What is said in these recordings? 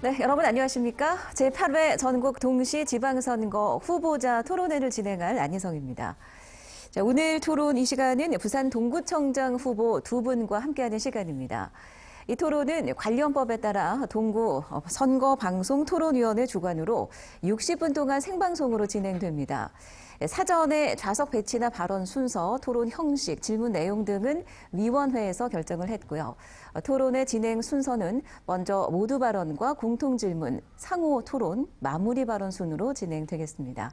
네, 여러분 안녕하십니까? 제8회 전국 동시 지방선거 후보자 토론회를 진행할 안희성입니다. 자, 오늘 토론 이 시간은 부산 동구청장 후보 두 분과 함께하는 시간입니다. 이 토론은 관련법에 따라 동구 선거방송토론위원회 주관으로 60분 동안 생방송으로 진행됩니다. 사전에 좌석 배치나 발언 순서, 토론 형식, 질문 내용 등은 위원회에서 결정을 했고요. 토론의 진행 순서는 먼저 모두 발언과 공통 질문, 상호 토론, 마무리 발언 순으로 진행되겠습니다.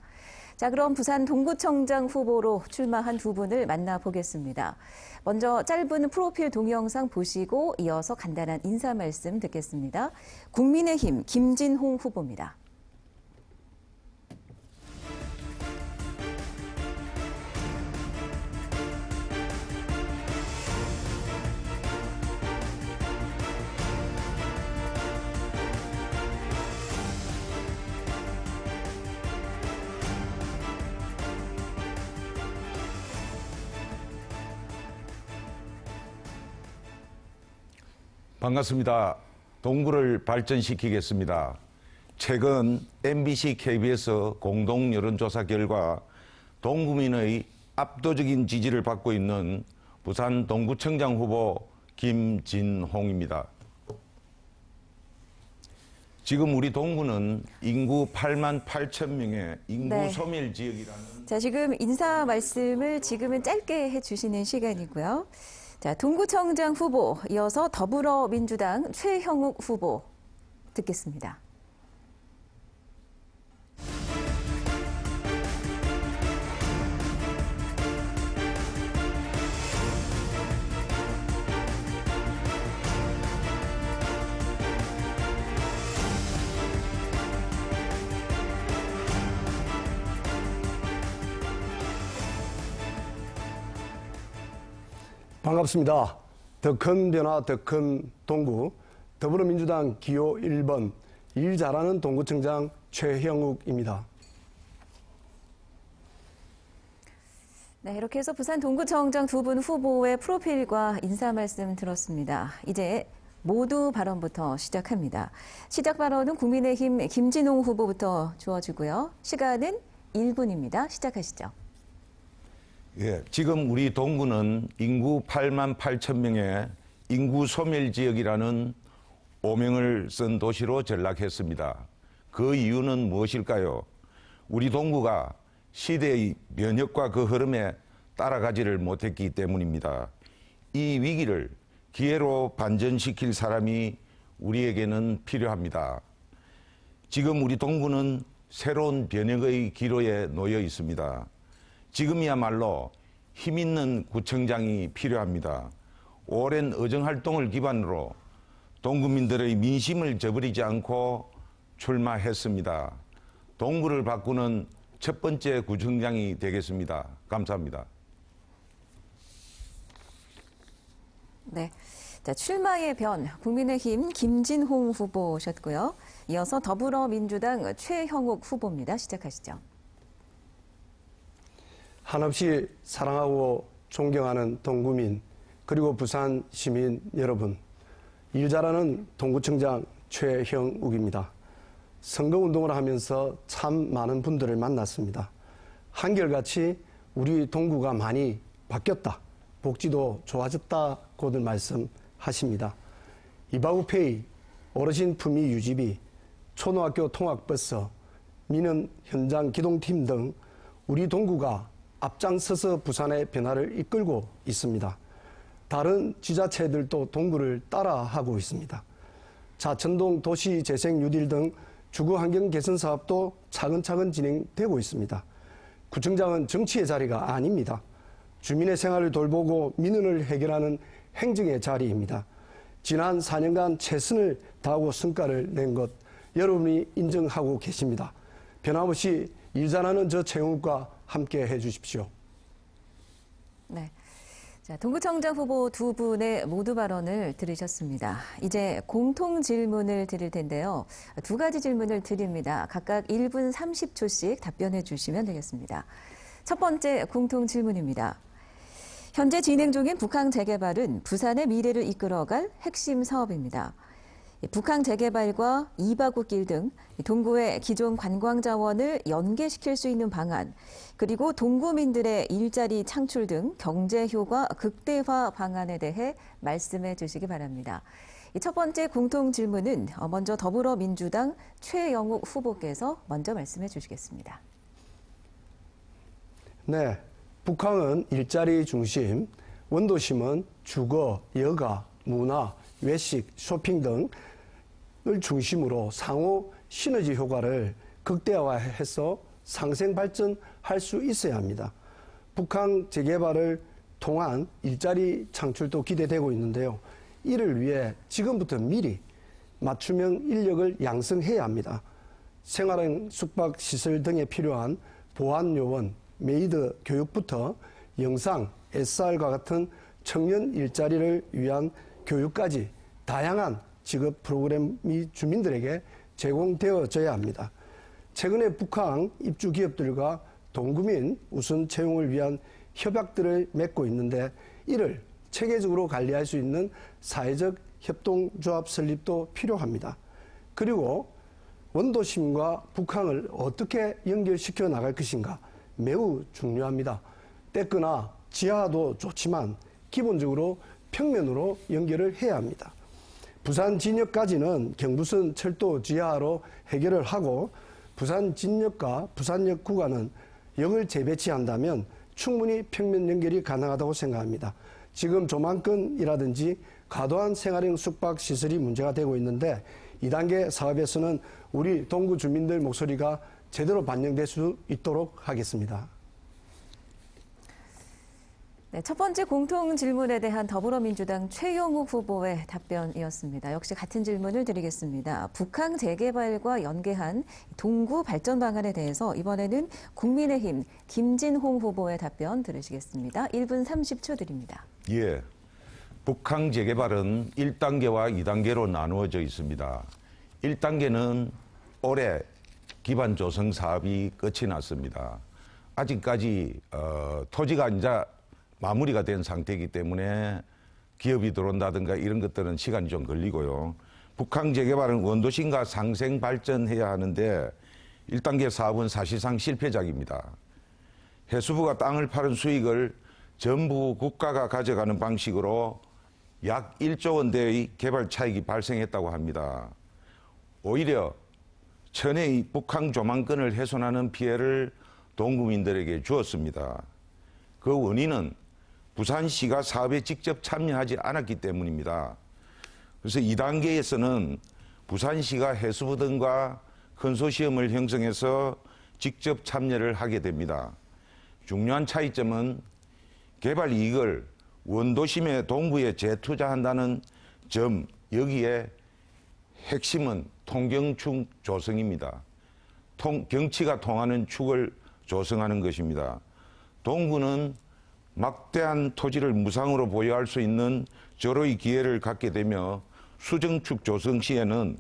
자, 그럼 부산 동구청장 후보로 출마한 두 분을 만나보겠습니다. 먼저 짧은 프로필 동영상 보시고 이어서 간단한 인사 말씀 듣겠습니다. 국민의힘 김진홍 후보입니다. 반갑습니다. 동구를 발전시키겠습니다. 최근 MBC, KBS 공동 여론조사 결과 동구민의 압도적인 지지를 받고 있는 부산 동구청장 후보 김진홍입니다. 지금 우리 동구는 인구 8만 8천 명의 인구 소멸 지역이라는. 자, 지금 인사 말씀을 지금은 짧게 해주시는 시간이고요. 자, 동구청장 후보, 이어서 더불어민주당 최형욱 후보 듣겠습니다. 반갑습니다. 더 큰 변화, 더 큰 동구, 더불어민주당 기호 1번, 일 잘하는 동구청장 최형욱입니다. 네, 이렇게 해서 부산 동구청장 두 분 후보의 프로필과 인사 말씀 들었습니다. 이제 모두 발언부터 시작합니다. 시작 발언은 국민의힘 김진홍 후보부터 주어지고요. 시간은 1분입니다. 시작하시죠. 예, 지금 우리 동구는 인구 8만 8천 명의 인구 소멸 지역이라는 오명을 쓴 도시로 전락했습니다. 그 이유는 무엇일까요? 우리 동구가 시대의 면역과 그 흐름에 따라가지를 못했기 때문입니다. 이 위기를 기회로 반전시킬 사람이 우리에게는 필요합니다. 지금 우리 동구는 새로운 변혁의 기로에 놓여 있습니다. 지금이야말로 힘있는 구청장이 필요합니다. 오랜 의정활동을 기반으로 동구민들의 민심을 저버리지 않고 출마했습니다. 동구를 바꾸는 첫 번째 구청장이 되겠습니다. 감사합니다. 네, 자, 출마의 변, 국민의힘 김진홍 후보셨고요. 이어서 더불어민주당 최형욱 후보입니다. 시작하시죠. 한없이 사랑하고 존경하는 동구민 그리고 부산 시민 여러분, 일 잘하는 동구청장 최형욱입니다. 선거운동을 하면서 참 많은 분들을 만났습니다. 한결같이 우리 동구가 많이 바뀌었다, 복지도 좋아졌다고들 말씀하십니다. 이바구페이, 어르신 품위 유지비, 초등학교 통학버스, 민원 현장 기동팀 등 우리 동구가 앞장서서 부산의 변화를 이끌고 있습니다. 다른 지자체들도 동구를 따라하고 있습니다. 자천동 도시재생 뉴딜 등 주거환경 개선 사업도 차근차근 진행되고 있습니다. 구청장은 정치의 자리가 아닙니다. 주민의 생활을 돌보고 민원을 해결하는 행정의 자리입니다. 지난 4년간 최선을 다하고 성과를 낸 것 여러분이 인정하고 계십니다. 변함없이 일 잘하는 저 최형욱과 함께 해주십시오. 네, 자, 동구청장 후보 두 분의 모두 발언을 들으셨습니다. 이제 공통 질문을 드릴 텐데요. 두 가지 질문을 드립니다. 각각 1분 30초씩 답변해 주시면 되겠습니다. 첫 번째 공통 질문입니다. 현재 진행 중인 북항 재개발은 부산의 미래를 이끌어갈 핵심 사업입니다. 북항 재개발과 이바구길 등 동구의 기존 관광 자원을 연계시킬 수 있는 방안, 그리고 동구민들의 일자리 창출 등 경제 효과 극대화 방안에 대해 말씀해 주시기 바랍니다. 첫 번째 공통 질문은 먼저 더불어민주당 최영욱 후보께서 먼저 말씀해 주시겠습니다. 네, 북항은 일자리 중심, 원도심은 주거, 여가, 문화, 외식, 쇼핑 등을 중심으로 상호 시너지 효과를 극대화해서 상생 발전할 수 있어야 합니다. 북항 재개발을 통한 일자리 창출도 기대되고 있는데요. 이를 위해 지금부터 미리 맞춤형 인력을 양성해야 합니다. 생활형 숙박시설 등에 필요한 보안요원, 메이드 교육부터 영상, SR과 같은 청년 일자리를 위한 교육까지 다양한 직업 프로그램이 주민들에게 제공되어져야 합니다. 최근에 북한 입주 기업들과 동구민 우선 채용을 위한 협약들을 맺고 있는데 이를 체계적으로 관리할 수 있는 사회적 협동조합 설립도 필요합니다. 그리고 원도심과 북한을 어떻게 연결시켜 나갈 것인가 매우 중요합니다. 떼거나 지하도 좋지만 기본적으로 평면으로 연결을 해야 합니다. 부산 진역까지는 경부선 철도 지하로 해결을 하고 부산 진역과 부산역 구간은 역을 재배치한다면 충분히 평면 연결이 가능하다고 생각합니다. 지금 조망권이라든지 과도한 생활형 숙박시설이 문제가 되고 있는데 2단계 사업에서는 우리 동구 주민들 목소리가 제대로 반영될 수 있도록 하겠습니다. 네, 첫 번째 공통 질문에 대한 더불어민주당 최영욱 후보의 답변이었습니다. 역시 같은 질문을 드리겠습니다. 북항 재개발과 연계한 동구 발전 방안에 대해서 이번에는 국민의힘 김진홍 후보의 답변 들으시겠습니다. 1분 30초 드립니다. 예. 북항 재개발은 1단계와 2단계로 나누어져 있습니다. 1단계는 올해 기반 조성 사업이 끝이 났습니다. 아직까지 토지가 이제 마무리가 된 상태이기 때문에 기업이 들어온다든가 이런 것들은 시간이 좀 걸리고요. 북항 재개발은 원도심과 상생 발전해야 하는데 1단계 사업은 사실상 실패작입니다. 해수부가 땅을 파는 수익을 전부 국가가 가져가는 방식으로 약 1조 원대의 개발 차익이 발생했다고 합니다. 오히려 천혜의 북항 조망권을 훼손하는 피해를 동구민들에게 주었습니다. 그 원인은 부산시가 사업에 직접 참여하지 않았기 때문입니다. 그래서 2단계에서는 부산시가 해수부 등과 컨소시엄을 형성해서 직접 참여를 하게 됩니다. 중요한 차이점은 개발 이익을 원도심의 동구에 재투자한다는 점, 여기에 핵심은 통경축 조성입니다. 경치가 통하는 축을 조성하는 것입니다. 동구는 막대한 토지를 무상으로 보유할 수 있는 절호의 기회를 갖게 되며 수정축 조성 시에는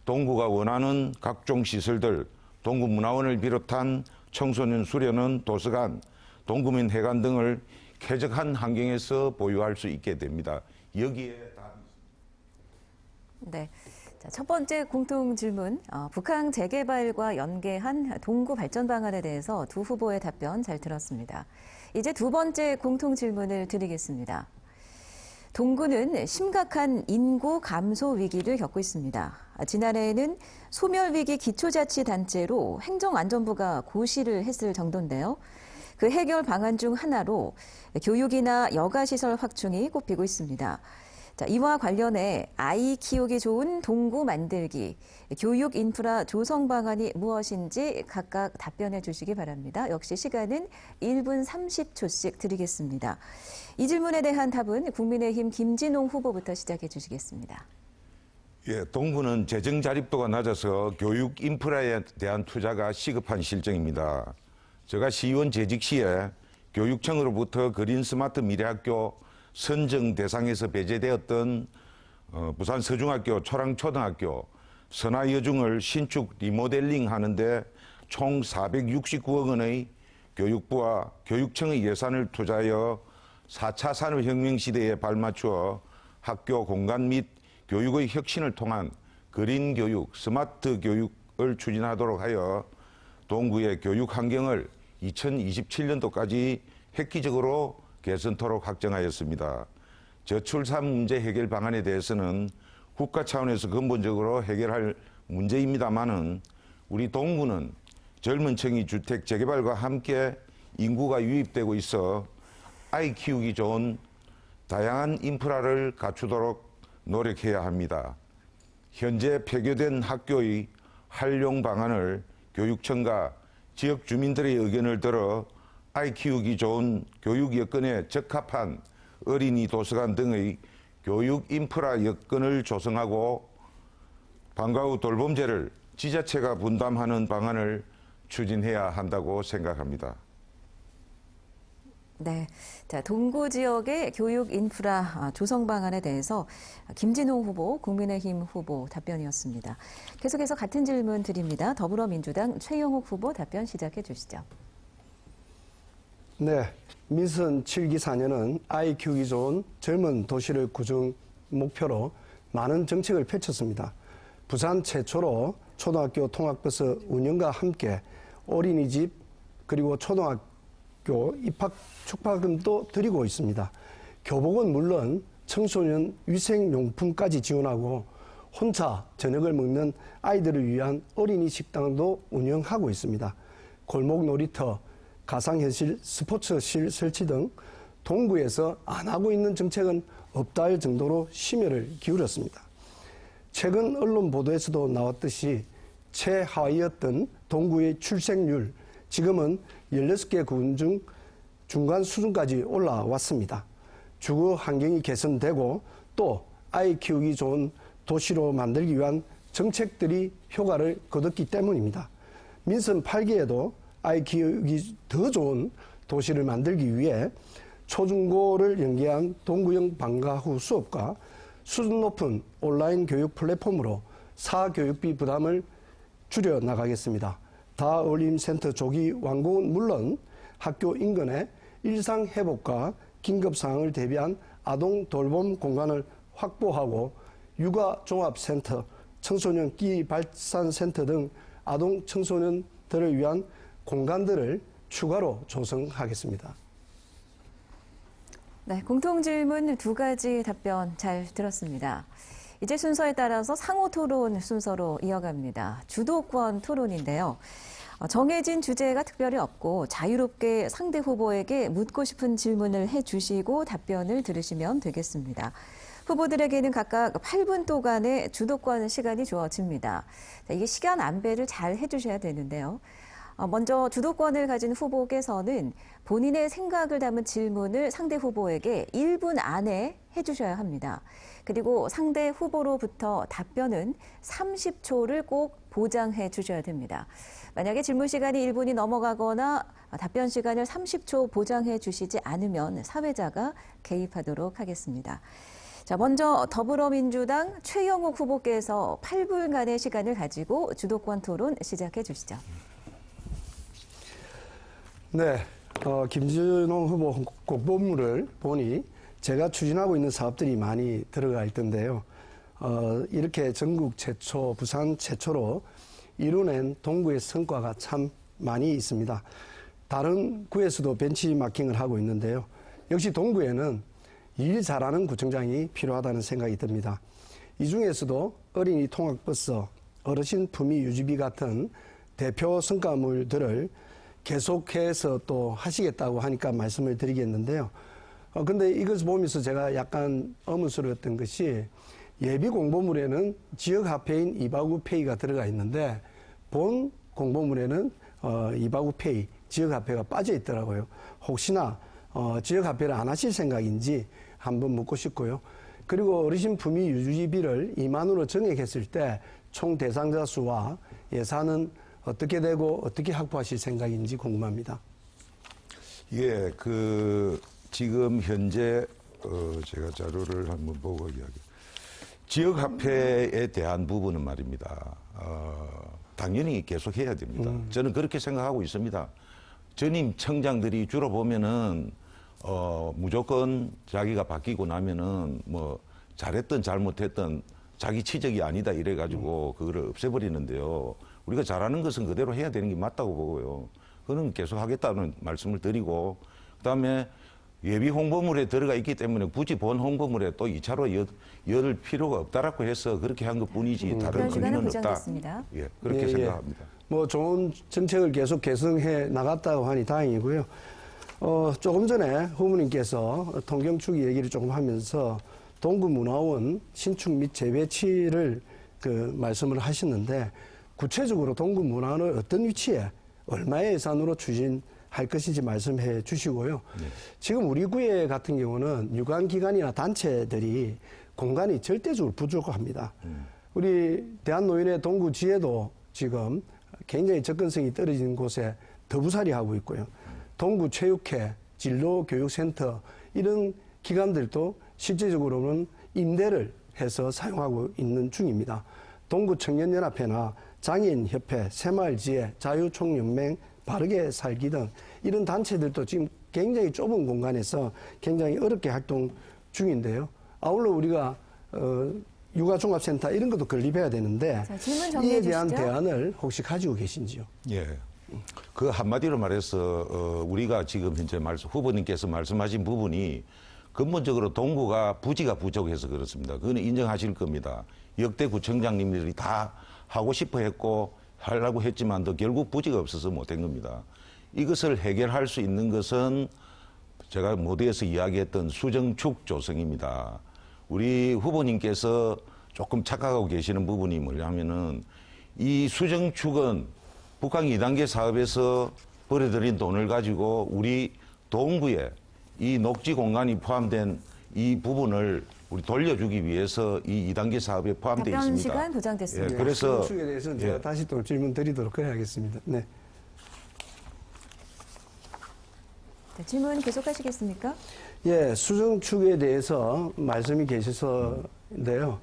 동구가 원하는 각종 시설들, 동구문화원을 비롯한 청소년 수련원, 도서관, 동구민 회관 등을 쾌적한 환경에서 보유할 수 있게 됩니다. 여기에 답이 있습니다. 네. 자, 첫 번째 공통 질문, 북항 재개발과 연계한 동구 발전 방안에 대해서 두 후보의 답변 잘 들었습니다. 이제 두 번째 공통 질문을 드리겠습니다. 동구는 심각한 인구 감소 위기를 겪고 있습니다. 지난해에는 소멸위기 기초자치단체로 행정안전부가 고시를 했을 정도인데요. 그 해결 방안 중 하나로 교육이나 여가시설 확충이 꼽히고 있습니다. 자, 이와 관련해 아이 키우기 좋은 동구 만들기, 교육 인프라 조성 방안이 무엇인지 각각 답변해 주시기 바랍니다. 역시 시간은 1분 30초씩 드리겠습니다. 이 질문에 대한 답은 국민의힘 김진홍 후보부터 시작해 주시겠습니다. 예, 동구는 재정 자립도가 낮아서 교육 인프라에 대한 투자가 시급한 실정입니다. 제가 시의원 재직 시에 교육청으로부터 그린 스마트 미래학교 선정 대상에서 배제되었던 부산 서중학교, 초랑초등학교, 선화여중을 신축 리모델링 하는데 총 469억 원의 교육부와 교육청의 예산을 투자하여 4차 산업혁명 시대에 발맞추어 학교 공간 및 교육의 혁신을 통한 그린 교육, 스마트 교육을 추진하도록 하여 동구의 교육 환경을 2027년도까지 획기적으로 개선토록 확정하였습니다. 저출산 문제 해결 방안에 대해서는 국가 차원에서 근본적으로 해결할 문제입니다만은 우리 동구는 젊은 층이 주택 재개발과 함께 인구가 유입되고 있어 아이 키우기 좋은 다양한 인프라를 갖추도록 노력해야 합니다. 현재 폐교된 학교의 활용 방안을 교육청과 지역 주민들의 의견을 들어 아이 키우기 좋은 교육 여건에 적합한 어린이 도서관 등의 교육 인프라 여건을 조성하고 방과 후 돌봄제를 지자체가 분담하는 방안을 추진해야 한다고 생각합니다. 네, 자 동구 지역의 교육 인프라 조성 방안에 대해서 김진호 후보, 국민의힘 후보 답변이었습니다. 계속해서 같은 질문 드립니다. 더불어민주당 최영욱 후보 답변 시작해 주시죠. 네, 민선 7기 4년은 아이 키우기 좋은 젊은 도시를 구성 목표로 많은 정책을 펼쳤습니다. 부산 최초로 초등학교 통학버스 운영과 함께 어린이집 그리고 초등학교 입학 축하금도 드리고 있습니다. 교복은 물론 청소년 위생용품까지 지원하고 혼자 저녁을 먹는 아이들을 위한 어린이 식당도 운영하고 있습니다. 골목 놀이터, 가상현실 스포츠실 설치 등 동구에서 안 하고 있는 정책은 없다 할 정도로 심혈을 기울였습니다. 최근 언론 보도에서도 나왔듯이 최하위였던 동구의 출생률, 지금은 16개 군 중 중간 수준까지 올라왔습니다. 주거 환경이 개선되고 또 아이 키우기 좋은 도시로 만들기 위한 정책들이 효과를 거뒀기 때문입니다. 민선 8기에도 아이 키우기 더 좋은 도시를 만들기 위해 초중고를 연계한 동구형 방과 후 수업과 수준 높은 온라인 교육 플랫폼으로 사교육비 부담을 줄여 나가겠습니다. 다어울림센터 조기 완공은 물론 학교 인근에 일상회복과 긴급상황을 대비한 아동 돌봄 공간을 확보하고 육아종합센터, 청소년 끼발산센터 등 아동 청소년들을 위한 공간들을 추가로 조성하겠습니다. 네, 공통질문 2가지 답변 잘 들었습니다. 이제 순서에 따라서 상호 토론 순서로 이어갑니다. 주도권 토론인데요. 정해진 주제가 특별히 없고 자유롭게 상대 후보에게 묻고 싶은 질문을 해주시고 답변을 들으시면 되겠습니다. 후보들에게는 각각 8분 동안의 주도권 시간이 주어집니다. 이게 시간 안배를 잘 해주셔야 되는데요. 먼저 주도권을 가진 후보께서는 본인의 생각을 담은 질문을 상대 후보에게 1분 안에 해주셔야 합니다. 그리고 상대 후보로부터 답변은 30초를 꼭 보장해 주셔야 됩니다. 만약에 질문 시간이 1분이 넘어가거나 답변 시간을 30초 보장해 주시지 않으면 사회자가 개입하도록 하겠습니다. 자, 먼저 더불어민주당 최영욱 후보께서 8분간의 시간을 가지고 주도권 토론 시작해 주시죠. 네, 김진호 후보 공보물을 보니 제가 추진하고 있는 사업들이 많이 들어가 있던데요. 이렇게 전국 최초, 부산 최초로 이뤄낸 동구의 성과가 참 많이 있습니다. 다른 구에서도 벤치마킹을 하고 있는데요. 역시 동구에는 일 잘하는 구청장이 필요하다는 생각이 듭니다. 이 중에서도 어린이 통학버스, 어르신 품위 유지비 같은 대표 성과물들을 계속해서 또 하시겠다고 하니까 말씀을 드리겠는데요. 근데 이것을 보면서 제가 약간 의문스러웠던 것이 예비 공보물에는 지역화폐인 이바구페이가 들어가 있는데 본 공보물에는 이바구페이, 지역화폐가 빠져 있더라고요. 혹시나 지역화폐를 안 하실 생각인지 한번 묻고 싶고요. 그리고 어르신 품위 유지비를 2만으로 정액했을 때 총 대상자 수와 예산은 어떻게 되고 어떻게 확보하실 생각인지 궁금합니다. 예, 지금 현재 제가 자료를 한번 보고 이야기. 지역화폐에 대한 부분은 말입니다. 당연히 계속해야 됩니다. 저는 그렇게 생각하고 있습니다. 전임 청장들이 주로 보면은 무조건 자기가 바뀌고 나면은 뭐 잘했든 잘못했든 자기 치적이 아니다 이래가지고 그거를 없애버리는데요. 우리가 잘하는 것은 그대로 해야 되는 게 맞다고 보고요. 그는 계속 하겠다는 말씀을 드리고, 그다음에 예비 홍보물에 들어가 있기 때문에 굳이 본 홍보물에 또 2차로 열 필요가 없다라고 해서 그렇게 한 것뿐이지 다른 그런 시간은 의미는 없다. 보장됐습니다. 예, 그렇게 생각합니다. 뭐 좋은 정책을 계속 개선해 나갔다고 하니 다행이고요. 조금 전에 후보님께서 통경축 얘기를 조금 하면서 동구문화원 신축 및 재배치를 말씀을 하셨는데, 구체적으로 동구문화원을 어떤 위치에 얼마의 예산으로 추진할 것인지 말씀해 주시고요. 네. 지금 우리 구에 같은 경우는 유관기관이나 단체들이 공간이 절대적으로 부족합니다. 우리 대한노인회 동구지에도 지금 굉장히 접근성이 떨어진 곳에 더부살이 하고 있고요. 동구체육회, 진로교육센터 이런 기관들도 실제적으로는 임대를 해서 사용하고 있는 중입니다. 동구청년연합회나 장애인협회, 새마을지혜, 자유총연맹, 바르게 살기 등 이런 단체들도 지금 굉장히 좁은 공간에서 굉장히 어렵게 활동 중인데요. 아울러 우리가 육아종합센터 이런 것도 건립해야 되는데, 자, 질문 정리해 이에 대한 주시죠. 대안을 혹시 가지고 계신지요? 예. 그 한마디로 말해서 우리가 지금 현재 후보님께서 말씀하신 부분이 근본적으로 동구가 부지가 부족해서 그렇습니다. 그거는 인정하실 겁니다. 역대 구청장님들이 다 하고 싶어 했고 하려고 했지만도 결국 부지가 없어서 못한 겁니다. 이것을 해결할 수 있는 것은 제가 모두에서 이야기했던 수정축 조성입니다. 우리 후보님께서 조금 착각하고 계시는 부분이 뭐냐면은 이 수정축은 북한 2단계 사업에서 벌어들인 돈을 가지고 우리 동구에 이 녹지 공간이 포함된 이 부분을 우리 돌려주기 위해서 이 2단계 사업에 포함되어 답변 있습니다. 시간 보장됐습니다. 예, 그래서 수정축에 대해서는 제가 예. 다시 또 질문 드리도록 해야겠습니다. 네. 네, 질문 계속하시겠습니까? 예, 수정축에 대해서 말씀이 계셔서인데요.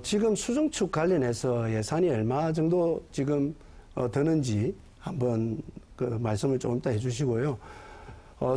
지금 수정축 관련해서 예산이 얼마 정도 지금 드는지 한번 그 말씀을 조금 더 해주시고요.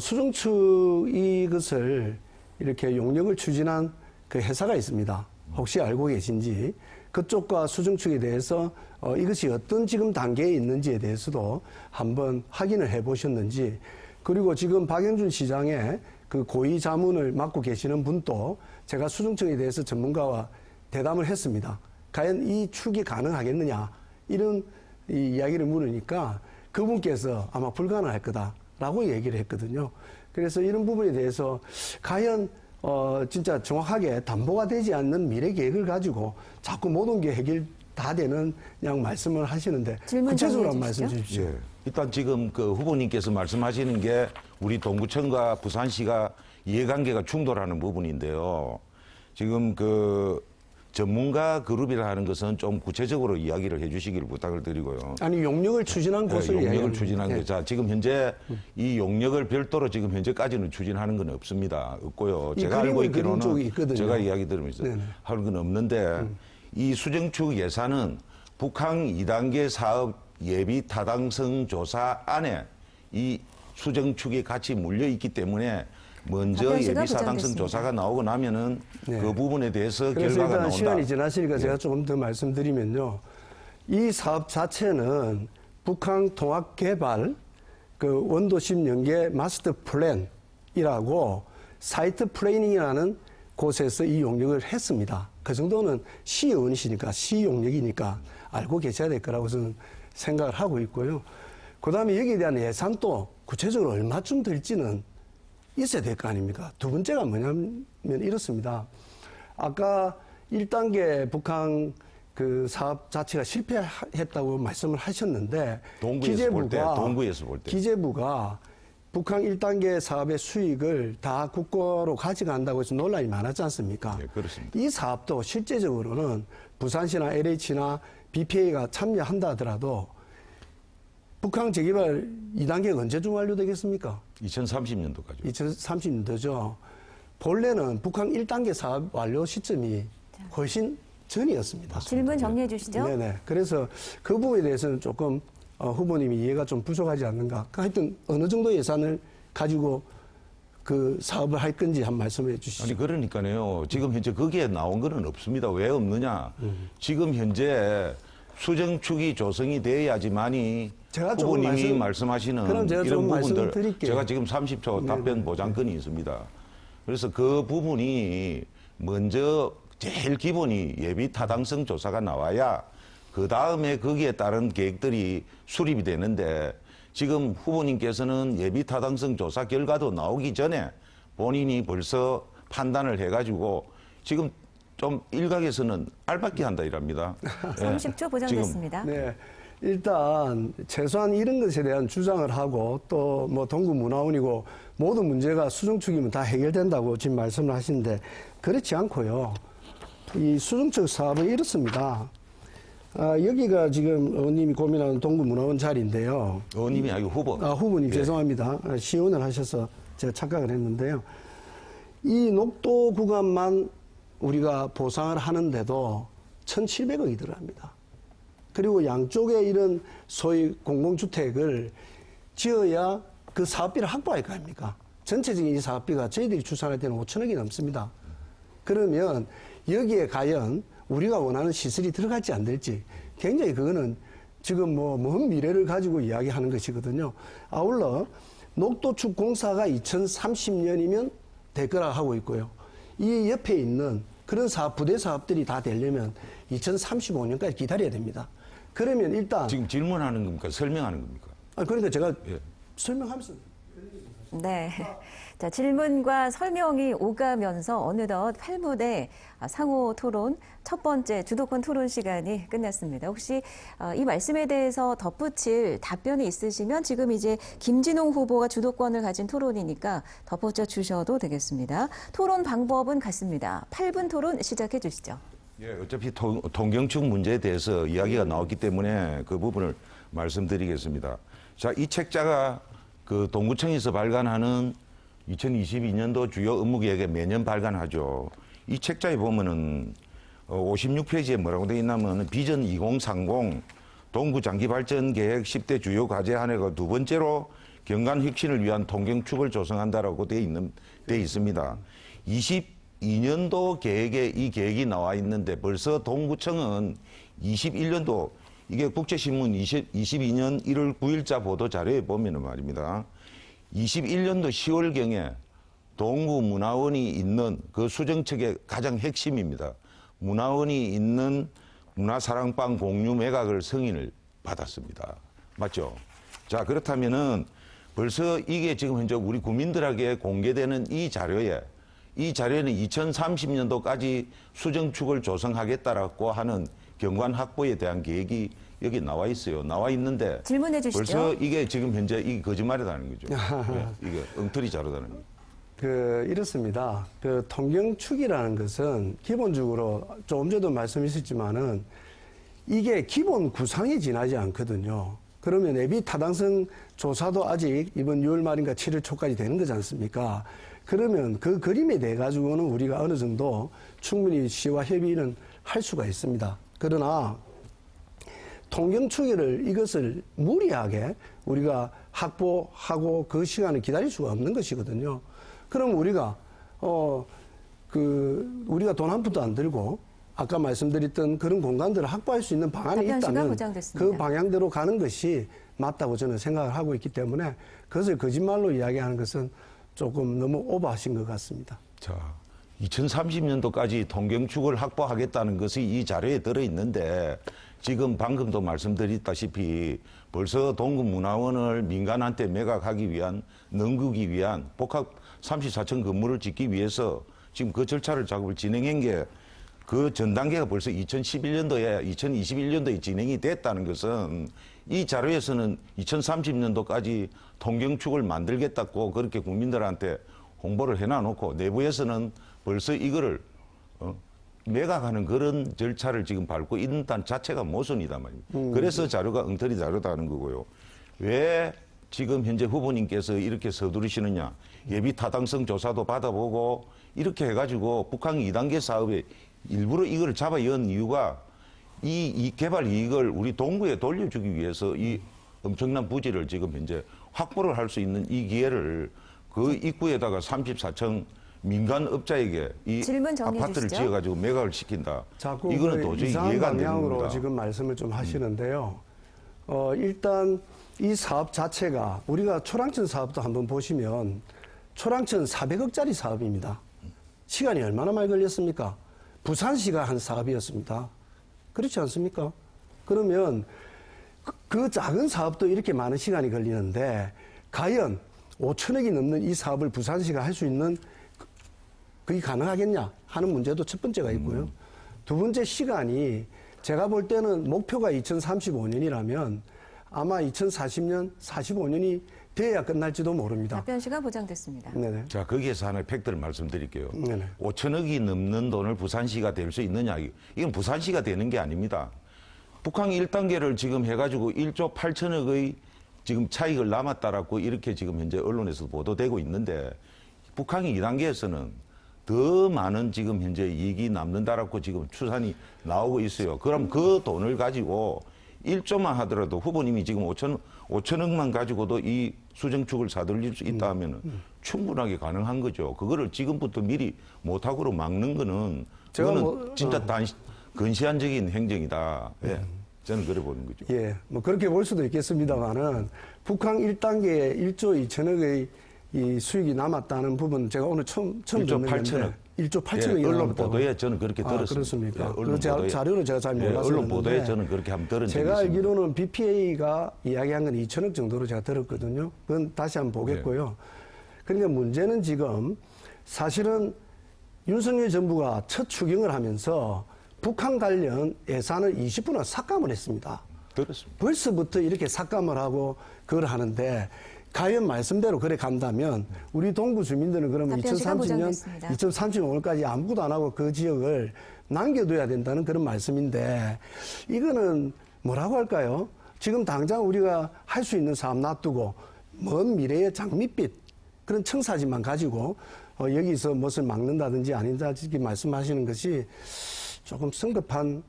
수정축 이것을 이렇게 용역을 추진한 그 회사가 있습니다. 혹시 알고 계신지, 그쪽과 수정축에 대해서 이것이 어떤 지금 단계에 있는지에 대해서도 한번 확인을 해 보셨는지, 그리고 지금 박영준 시장의 그 고위 자문을 맡고 계시는 분도 제가 수정축에 대해서 전문가와 대담을 했습니다. 과연 이 축이 가능하겠느냐, 이런 이야기를 물으니까 그분께서 아마 불가능할 거다라고 얘기를 했거든요. 그래서 이런 부분에 대해서 과연 진짜 정확하게 담보가 되지 않는 미래 계획을 가지고 자꾸 모든 게 해결 다 되는 그냥 말씀을 하시는데, 질문 구체적으로 한번 정리해 말씀 주십시오. 예. 일단 지금 그 후보님께서 말씀하시는 게 우리 동구청과 부산시가 이해관계가 충돌하는 부분인데요. 지금 그 전문가 그룹이라 하는 것은 좀 구체적으로 이야기를 해 주시기를 부탁을 드리고요. 아니, 용역을 추진한 곳을 용역을 이야기하는 추진한 거예요. 거. 자, 지금 현재 이 용역을 별도로 지금 현재까지는 추진하는 건 없습니다. 없고요. 이 제가 알고 그림을 그린 있기로는 쪽이 있거든요. 제가 이야기 들으면서 네네. 하는 건 없는데 이 수정축 예산은 북한 2단계 사업 예비 타당성 조사 안에 이 수정축이 같이 물려 있기 때문에 먼저 답변 시간 예비 타당성 보장됐습니다. 조사가 나오고 나면은 네. 그 부분에 대해서 그래서 결과가 일단 나온다. 시간이 지나시니까 예. 제가 조금 더 말씀드리면요. 이 사업 자체는 북한 통합개발 그 원도심 연계 마스터 플랜이라고 사이트 플래닝이라는 곳에서 이 용역을 했습니다. 그 정도는 시의원이시니까 시용역이니까 알고 계셔야 될 거라고 저는 생각을 하고 있고요. 그다음에 여기에 대한 예산도 구체적으로 얼마쯤 들지는 있어야 될 거 아닙니까? 두 번째가 뭐냐면 이렇습니다. 아까 1단계 북한 그 사업 자체가 실패했다고 말씀을 하셨는데, 동구에서 볼 때. 기재부가 북한 1단계 사업의 수익을 다 국고로 가져간다고 해서 논란이 많았지 않습니까? 예, 그렇습니다. 이 사업도 실제적으로는 부산시나 LH나 BPA가 참여한다 하더라도 북한 재개발 2단계가 언제쯤 완료되겠습니까? 2030년도까지. 2030년도죠. 본래는 북한 1단계 사업 완료 시점이 훨씬 전이었습니다. 질문 정리해 주시죠. 네네. 그래서 그 부분에 대해서는 조금 후보님이 이해가 좀 부족하지 않는가. 하여튼 어느 정도 예산을 가지고 그 사업을 할 건지 한 말씀해 주시죠. 아니 그러니까요. 지금 현재 거기에 나온 거는 없습니다. 왜 없느냐? 지금 현재 수정축이 조성이 돼야지만이 제가 조금 후보님이 그럼 말씀하시는 제가 이런 좀 부분들 말씀드릴게요. 제가 지금 30초 답변 보장권이 있습니다. 그래서 그 부분이 먼저 제일 기본이 예비 타당성 조사가 나와야 그 다음에 거기에 따른 계획들이 수립이 되는데 지금 후보님께서는 예비 타당성 조사 결과도 나오기 전에 본인이 벌써 판단을 해가지고 지금 좀 일각에서는 알박기 한다 이랍니다. 30초 보장됐습니다. 네. 일단 최소한 이런 것에 대한 주장을 하고 또 뭐 동구문화원이고 모든 문제가 수정축이면 다 해결된다고 지금 말씀을 하시는데 그렇지 않고요. 이 수정축 사업은 이렇습니다. 여기가 지금 의원님이 고민하는 동구문화원 자리인데요. 의원님이 아니고 후보. 후보님 예. 죄송합니다. 시연을 하셔서 제가 착각을 했는데요. 이 녹도 구간만 우리가 보상을 하는데도 1,700억이 들어갑니다. 그리고 양쪽에 이런 소위 공공주택을 지어야 그 사업비를 확보할 거 아닙니까? 전체적인 이 사업비가 저희들이 추산할 때는 5천억이 넘습니다. 그러면 여기에 과연 우리가 원하는 시설이 들어갈지 안 될지 굉장히 그거는 지금 뭐 먼 미래를 가지고 이야기하는 것이거든요. 아울러 녹도축 공사가 2030년이면 될 거라 하고 있고요. 이 옆에 있는 그런 부대 사업들이 다 되려면 2035년까지 기다려야 됩니다. 그러면 일단 지금 질문하는 겁니까? 설명하는 겁니까? 그러니까 제가 예. 설명하면서 네. 자, 질문과 설명이 오가면서 어느덧 8부대 상호 토론 첫 번째 주도권 토론 시간이 끝났습니다. 혹시 이 말씀에 대해서 덧붙일 답변이 있으시면 지금 이제 김진홍 후보가 주도권을 가진 토론이니까 덧붙여 주셔도 되겠습니다. 토론 방법은 같습니다. 8분 토론 시작해 주시죠. 예, 어차피 통경축 문제에 대해서 이야기가 나왔기 때문에 그 부분을 말씀드리겠습니다. 자, 이 책자가 그 동구청에서 발간하는 2022년도 주요 업무계획에 매년 발간하죠. 이 책자에 보면은 56페이지에 뭐라고 되어 있냐면 비전 2030 동구 장기발전 계획 10대 주요 과제 한 해가 두 번째로 경관 혁신을 위한 통경축을 조성한다라고 되어 있습니다. 22년도 계획에 이 계획이 나와 있는데 벌써 동구청은 21년도 이게 국제신문 22년 1월 9일자 보도 자료에 보면은 말입니다. 21년도 10월경에 동구문화원이 있는 그 수정책의 가장 핵심입니다. 문화원이 있는 문화사랑방 공유 매각을 승인을 받았습니다. 맞죠? 자, 그렇다면은 벌써 이게 지금 현재 우리 국민들에게 공개되는 이 자료에는 2030년도까지 수정축을 조성하겠다라고 하는 경관 확보에 대한 계획이 여기 나와 있어요. 나와 있는데 질문해 주시죠. 벌써 이게 지금 현재 이 거짓말이라는 거죠. 네, 이게 엉터리 자료다는 거죠. 이렇습니다. 통경축이라는 것은 기본적으로 조금 전에도 말씀하셨지만은 이게 기본 구상이 지나지 않거든요. 그러면 예비 타당성 조사도 아직 이번 6월 말인가 7월 초까지 되는 거지 않습니까? 그러면 그 그림에 대해 가지고는 우리가 어느 정도 충분히 시와 협의는 할 수가 있습니다. 그러나 통경축을 이것을 무리하게 우리가 확보하고 그 시간을 기다릴 수가 없는 것이거든요. 그럼 우리가 우리가 돈 한 푼도 안 들고 아까 말씀드렸던 그런 공간들을 확보할 수 있는 방안이 있다면 그 방향대로 가는 것이 맞다고 저는 생각을 하고 있기 때문에 그것을 거짓말로 이야기하는 것은 조금 너무 오버하신 것 같습니다. 자, 2030년도까지 통경축을 확보하겠다는 것이 이 자료에 들어있는데 지금 방금도 말씀드렸다시피 벌써 동구문화원을 민간한테 매각하기 위한 넘기기 위한 복합 34층 건물을 짓기 위해서 지금 그 절차를 작업을 진행한 게 그 전 단계가 벌써 2021년도에 진행이 됐다는 것은 이 자료에서는 2030년도까지 통경축을 만들겠다고 그렇게 국민들한테 홍보를 해놔놓고 내부에서는 벌써 이거를 매각하는 그런 절차를 지금 밟고 있는 자체가 모순이다 말입니다. 그래서 자료가 엉터리 자료다는 거고요. 왜 지금 현재 후보님께서 이렇게 서두르시느냐. 예비 타당성 조사도 받아보고 이렇게 해가지고 북한 2단계 사업에 일부러 이걸 잡아 연 이유가 이 개발 이익을 우리 동구에 돌려주기 위해서 이 엄청난 부지를 지금 현재 확보를 할 수 있는 이 기회를 그 입구에다가 34층 민간업자에게 이 질문 정리해 아파트를 주시죠. 지어가지고 매각을 시킨다. 자꾸 이거는 그 도저히 이상한 이해가 안 되는 방향으로 겁니다. 지금 말씀을 좀 하시는데요. 일단 이 사업 자체가 우리가 초랑천 사업도 한번 보시면 초랑천 400억짜리 사업입니다. 시간이 얼마나 많이 걸렸습니까? 부산시가 한 사업이었습니다. 그렇지 않습니까? 그러면 그 작은 사업도 이렇게 많은 시간이 걸리는데 과연 5천억이 넘는 이 사업을 부산시가 할 수 있는 그게 가능하겠냐 하는 문제도 첫 번째가 있고요. 두 번째 시간이 제가 볼 때는 목표가 2035년이라면 아마 2040년, 45년이 돼야 끝날지도 모릅니다. 답변 시간 보장됐습니다. 네네. 자, 거기에서 하나의 팩트를 말씀드릴게요. 네네. 5천억이 넘는 돈을 부산시가 될 수 있느냐. 이건 부산시가 되는 게 아닙니다. 북한 1단계를 지금 해가지고 1조 8천억의 지금 차익을 남았다라고 이렇게 지금 현재 언론에서 보도되고 있는데 북한이 2단계에서는 더 많은 지금 현재 이익이 남는다라고 지금 추산이 나오고 있어요. 그럼 그 돈을 가지고 1조만 하더라도 후보님이 지금 5천억만 가지고도 이 수정축을 사들릴 수 있다 하면 충분하게 가능한 거죠. 그거를 지금부터 미리 못하고로 막는 거는 제가 그거는 진짜 근시안적인 행정이다. 예. 저는 그래 보는 거죠. 예, 뭐 그렇게 볼 수도 있겠습니다만은 북한 1단계에 1조 2천억의 이 수익이 남았다는 부분 제가 오늘 처음 1조 8천억. 1조 8천억이 예, 언론 남았다고. 보도에 저는 그렇게 들었습니다. 그렇습니까? 예, 그 자료는 제가 잘 몰라서 언론 보도에 그랬는데 저는 그렇게 한번 들은 적이 제가 있습니다. 알기로는 BPA가 이야기한 건 2천억 정도로 제가 들었거든요. 그건 다시 한번 보겠고요. 그러니까 문제는 지금 사실은 윤석열 정부가 첫 추경을 하면서 북한 관련 예산을 20%나 삭감을 했습니다. 들었습니다. 벌써부터 이렇게 삭감을 하고 그걸 하는데 과연 말씀대로 그래 간다면 우리 동부 주민들은 그러면 답변 시간 2030년, 보장됐습니다. 2035년까지 아무것도 안 하고 그 지역을 남겨둬야 된다는 그런 말씀인데 이거는 뭐라고 할까요? 지금 당장 우리가 할 수 있는 사업 놔두고 먼 미래의 장밋빛 그런 청사진만 가지고 여기서 무엇을 막는다든지 아닌다든지 말씀하시는 것이 조금 성급한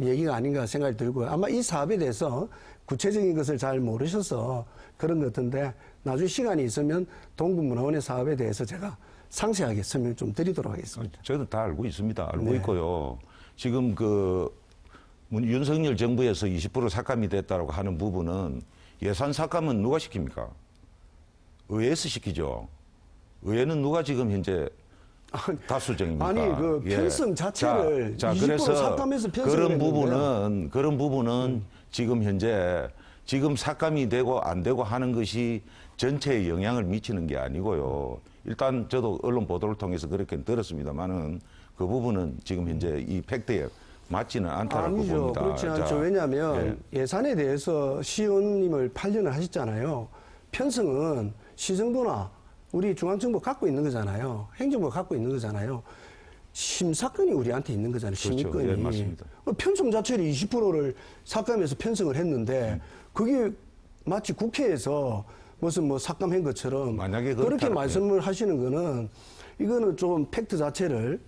얘기가 아닌가 생각이 들고요. 아마 이 사업에 대해서 구체적인 것을 잘 모르셔서 그런 것 같은데 나중에 시간이 있으면 동부문화원의 사업에 대해서 제가 상세하게 설명 좀 드리도록 하겠습니다. 저도 다 알고 있습니다. 알고 네. 있고요. 지금 그 윤석열 정부에서 20% 삭감이 됐다고 하는 부분은 예산 삭감은 누가 시킵니까? 의회에서 시키죠. 의회는 누가 지금 현재 다수정입니까? 아니 그 편성 자체를 20% 그래서 삭감해서 편성을 그런 부분은 지금 현재 지금 삭감이 되고 안 되고 하는 것이 전체에 영향을 미치는 게 아니고요. 일단 저도 언론 보도를 통해서 그렇게 들었습니다만은 그 부분은 지금 현재 이 팩트에 맞지는 않다라고 아니죠. 봅니다. 그렇지 않죠. 왜냐하면 예산에 대해서 시의원님을 8년을 하셨잖아요. 편성은 시정부나 우리 중앙정부 갖고 있는 거잖아요. 행정부가 갖고 있는 거잖아요. 심사권이 우리한테 있는 거잖아요. 심의권이. 그렇죠. 예, 맞습니다. 편성 자체를 20%를 삭감해서 편성을 했는데 그게 마치 국회에서 무슨 뭐 삭감한 것처럼 만약에 그렇게 그렇다면- 말씀을 하시는 거는 이거는 좀 팩트 자체를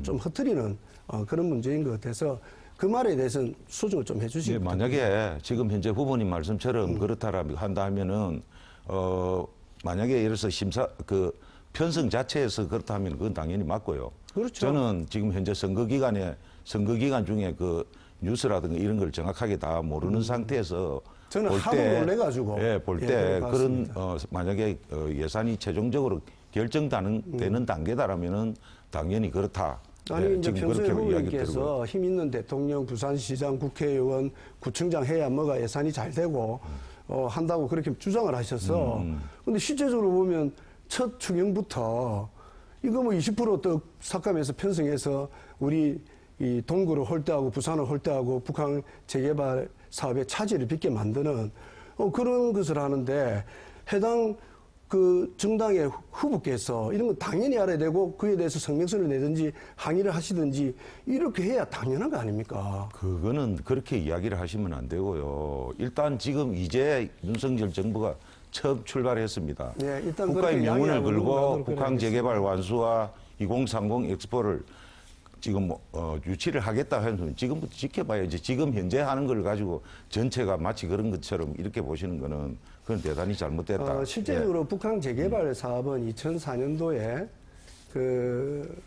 좀 흐트리는 그런 문제인 것 같아서 그 말에 대해서는 수정을 좀 해주시기 예, 만약에 지금 현재 후보님 말씀처럼 그렇다라고 한다 하면은 만약에 예를 들어서 그 편성 자체에서 그렇다 하면 그건 당연히 맞고요. 그렇죠. 저는 지금 현재 선거 기간 중에 그 뉴스라든가 이런 걸 정확하게 다 모르는 상태에서 저는 볼 하도 때, 놀래가지고. 예, 볼 예, 때 그럴 것 그런 같습니다. 만약에 예산이 최종적으로 결정되는 단계다라면은 당연히 그렇다. 아니 예, 이제 지금 평소에 그렇게 이야기 들고요. 후보님께서 힘 있는 대통령, 부산시장, 국회의원, 구청장 해야 뭐가 예산이 잘 되고 한다고 그렇게 주장을 하셔서 근데 실제적으로 보면 첫 추경부터 이거 뭐 20%또 삭감해서 편성해서 우리 이 동구를 홀대하고 부산을 홀대하고 북한 재개발 사업에 차질을 빚게 만드는 그런 것을 하는데 해당 그 정당의 후보께서 이런 거 당연히 알아야 되고 그에 대해서 성명서를 내든지 항의를 하시든지 이렇게 해야 당연한 거 아닙니까? 그거는 그렇게 이야기를 하시면 안 되고요. 일단 지금 이제 윤석열 정부가 처음 출발했습니다. 네, 일단 국가의 그렇게 명운을 양해하고 걸고 넘어가도록 북한 하겠습니다. 재개발 완수와 2030 엑스포를 지금 유치를 하겠다 하면 지금부터 지켜봐야지. 지금 현재 하는 걸 가지고 전체가 마치 그런 것처럼 이렇게 보시는 거는 그건 대단히 잘못됐다. 실제적으로 북한 재개발 사업은 2004년도에 그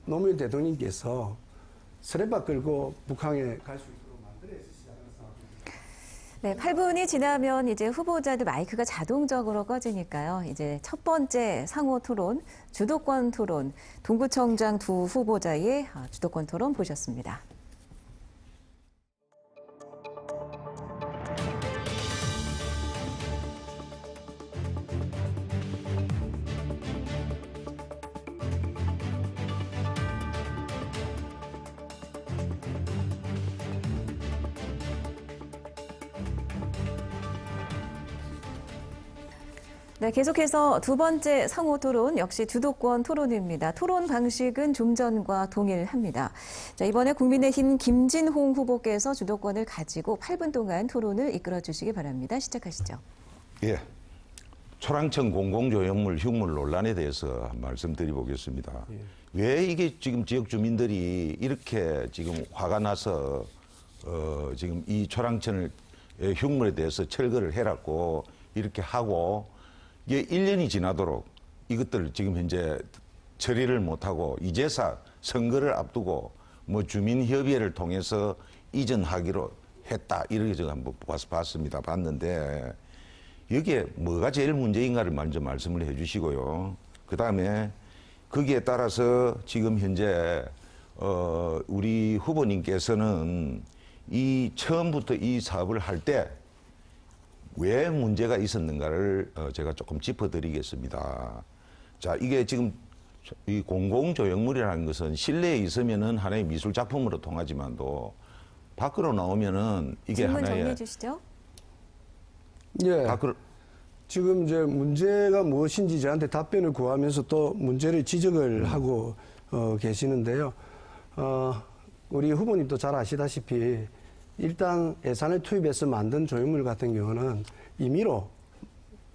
노무현 대통령께서 스레바 끌고 북한에 갈 수 있도록 만들어서 시작한 사업입니다. 네, 8분이 지나면 이제 후보자들 마이크가 자동적으로 꺼지니까요. 이제 첫 번째 상호 토론, 주도권 토론, 동구청장 두 후보자의 주도권 토론 보셨습니다. 네, 계속해서 두 번째 상호 토론 역시 주도권 토론입니다. 토론 방식은 좀 전과 동일합니다. 자, 이번에 국민의힘 김진홍 후보께서 주도권을 가지고 8분 동안 토론을 이끌어 주시기 바랍니다. 시작하시죠. 예. 초랑천 공공조형물 흉물 논란에 대해서 말씀드려보겠습니다. 왜 이게 지금 지역 주민들이 이렇게 지금 화가 나서 지금 이 초랑천 흉물에 대해서 철거를 해놨고 이렇게 하고 이게 1년이 지나도록 이것들을 지금 현재 처리를 못하고 이제사 선거를 앞두고 뭐 주민협의회를 통해서 이전하기로 했다. 이렇게 제가 한번 봤습니다. 봤는데 여기에 뭐가 제일 문제인가를 먼저 말씀을 해 주시고요. 그 다음에 거기에 따라서 지금 현재 우리 후보님께서는 이 처음부터 이 사업을 할 때 왜 문제가 있었는가를 제가 조금 짚어드리겠습니다. 자, 이게 지금 이 공공조형물이라는 것은 실내에 있으면은 하나의 미술 작품으로 통하지만도 밖으로 나오면은 이게 질문 하나의 정리해 주시죠. 예. 밖으로 지금 이제 문제가 무엇인지 저한테 답변을 구하면서 또 문제를 지적을 하고 계시는데요. 우리 후보님도 잘 아시다시피 일단 예산을 투입해서 만든 조형물 같은 경우는 임의로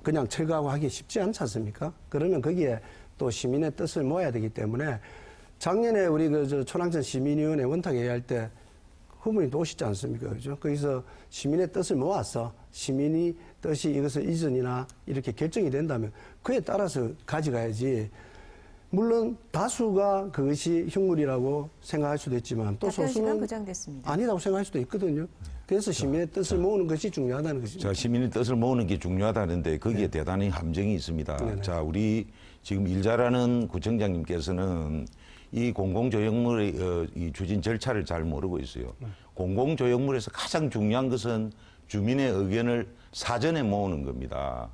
그냥 철거하고 하기 쉽지 않지 않습니까? 그러면 거기에 또 시민의 뜻을 모아야 되기 때문에 작년에 우리 초랑천 시민위원회 원탁회의 할 때 후보님도 오시지 않습니까? 그죠? 거기서 시민의 뜻을 모아서 시민이 뜻이 이것을 이전이나 이렇게 결정이 된다면 그에 따라서 가져가야지. 물론 다수가 그것이 흉물이라고 생각할 수도 있지만 또 답변 시간 소수는 보장됐습니다. 아니라고 생각할 수도 있거든요. 그래서 시민의 뜻을 모으는 것이 중요하다는 것입니다. 자, 시민의 뜻을 모으는 게 중요하다는데 거기에 대단히 함정이 있습니다. 네네. 자, 우리 지금 일 잘하는 구청장님께서는 이 공공조형물의 이 추진 절차를 잘 모르고 있어요. 공공조형물에서 가장 중요한 것은 주민의 의견을 사전에 모으는 겁니다.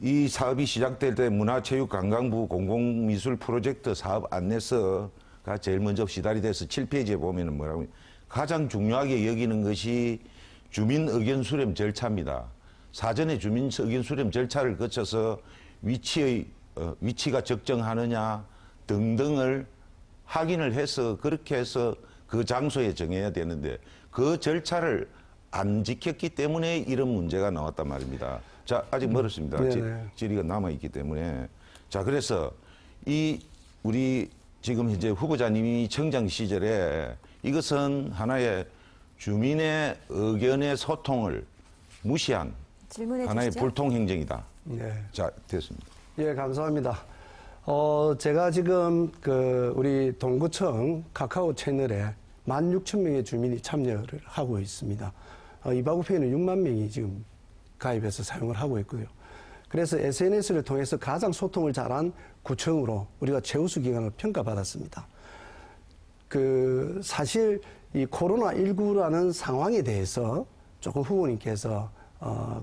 이 사업이 시작될 때 문화체육관광부 공공미술 프로젝트 사업 안내서가 제일 먼저 시달이 돼서 7페이지에 보면은 뭐라고 가장 중요하게 여기는 것이 주민 의견 수렴 절차입니다. 사전에 주민 의견 수렴 절차를 거쳐서 위치가 적정하느냐 등등을 확인을 해서 그렇게 해서 그 장소에 정해야 되는데 그 절차를 안 지켰기 때문에 이런 문제가 나왔단 말입니다. 자, 아직 멀었습니다. 질의가 남아있기 때문에. 자, 그래서 우리 지금 이제 후보자님이 청장 시절에 이것은 하나의 주민의 의견의 소통을 무시한 질문해 하나의 주시죠. 불통행정이다. 예. 자, 됐습니다. 예, 감사합니다. 제가 지금 우리 동구청 카카오 채널에 16,000명의 주민이 참여를 하고 있습니다. 이바구페이는 6만 명이 지금 가입해서 사용을 하고 있고요. 그래서 SNS를 통해서 가장 소통을 잘한 구청으로 우리가 최우수 기관을 평가받았습니다. 사실 이 코로나19라는 상황에 대해서 조금 후보님께서